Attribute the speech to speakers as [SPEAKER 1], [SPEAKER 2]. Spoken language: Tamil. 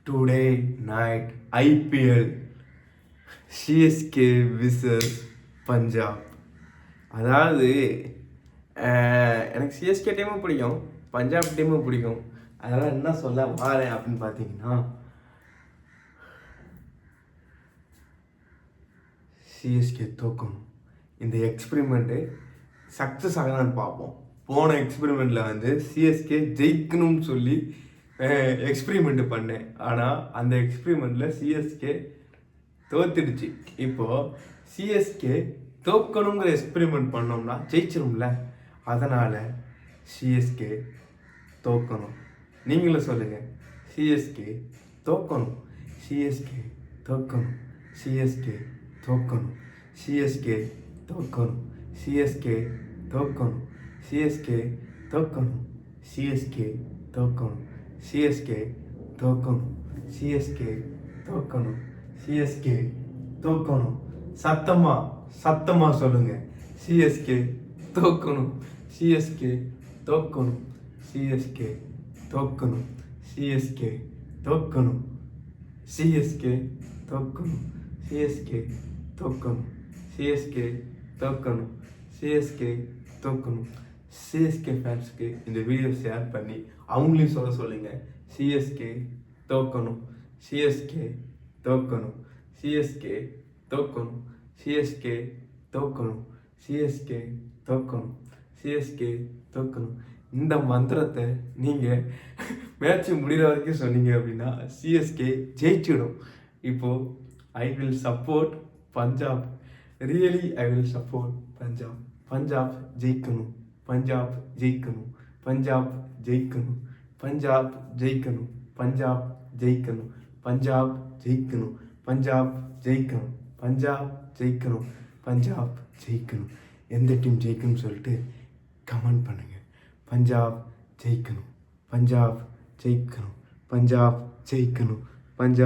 [SPEAKER 1] Today night IPL CSK versus Punjab. அதாவது எனக்கு சிஎஸ்கே டீமும் பிடிக்கும், பஞ்சாப் டீமும் பிடிக்கும். அதெல்லாம் என்ன சொல்ல வாரேன் அப்படின்னு பார்த்தீங்கன்னா, சிஎஸ்கே தோக்கணும். இந்த எக்ஸ்பெரிமெண்ட்டு சக்ஸஸ் ஆகலான்னு பார்ப்போம். போன எக்ஸ்பெரிமெண்ட்டில் வந்து சிஎஸ்கே ஜெயிக்கணும்னு சொல்லி எக்ஸ்பெரிமெண்ட் பண்ணேன். ஆனால் அந்த எக்ஸ்பெரிமெண்ட்டில் சிஎஸ்கே தோத்துடுச்சு. இப்போது சிஎஸ்கே தோக்கணுங்கிற எக்ஸ்பெரிமெண்ட் பண்ணோம்னா ஜெயிச்சிடும்ல. அதனால் சிஎஸ்கே தோக்கணும். நீங்களும் சொல்லுங்கள், சிஎஸ்கே தோக்கணும், சிஎஸ்கே தோக்கணும், சிஎஸ்கே தோக்கணும், சிஎஸ்கே தோக்கணும், சிஎஸ்கே தோக்கணும், சிஎஸ்கே தோக்கணும், சிஎஸ்கே தோக்கணும், சிஎஸ்கே தோக்கணும், சிஎஸ்கே தோக்கணும், சிஎஸ்கே தோக்கணும். சத்தமா சொல்லுங்க, சிஎஸ்கே தோக்கணும், சிஎஸ்கே தோக்கணும், சிஎஸ்கே தோக்கணும், சிஎஸ்கே தோக்கணும், சிஎஸ்கே தோக்கணும், சிஎஸ்கே தோக்கணும், சிஎஸ்கே தோக்கணும், சிஎஸ்கே தோக்கணும். சிஎஸ்கே ஃபேன்ஸ்க்கு இந்த வீடியோ ஷேர் பண்ணி அவங்களையும் சொல்லுங்க, சிஎஸ்கே தோக்கணும், சிஎஸ்கே தோக்கணும், சிஎஸ்கே தோக்கணும், சிஎஸ்கே தோக்கணும், சிஎஸ்கே தோக்கணும், சிஎஸ்கே தோக்கணும். இந்த மந்திரத்தை நீங்கள் மேட்ச் முடிகிற வரைக்கும் சொன்னீங்க அப்படின்னா சிஎஸ்கே ஜெயிச்சிடும். இப்போது I will support Punjab, really I will support Punjab. Punjab ஜெயிக்கணும், பஞ்சாப் ஜெயிக்கணும், பஞ்சாப் ஜெயிக்கணும், பஞ்சாப் ஜெயிக்கணும், பஞ்சாப் ஜெயிக்கணும், பஞ்சாப் ஜெயிக்கணும், பஞ்சாப் ஜெயிக்கணும், பஞ்சாப் ஜெயிக்கணும், பஞ்சாப் ஜெயிக்கணும். எந்த டீம் ஜெயிக்கணும்னு சொல்லிட்டு கமெண்ட் பண்ணுங்கள். பஞ்சாப் ஜெயிக்கணும், பஞ்சாப் ஜெயிக்கணும், பஞ்சாப் ஜெயிக்கணும், பஞ்சாப்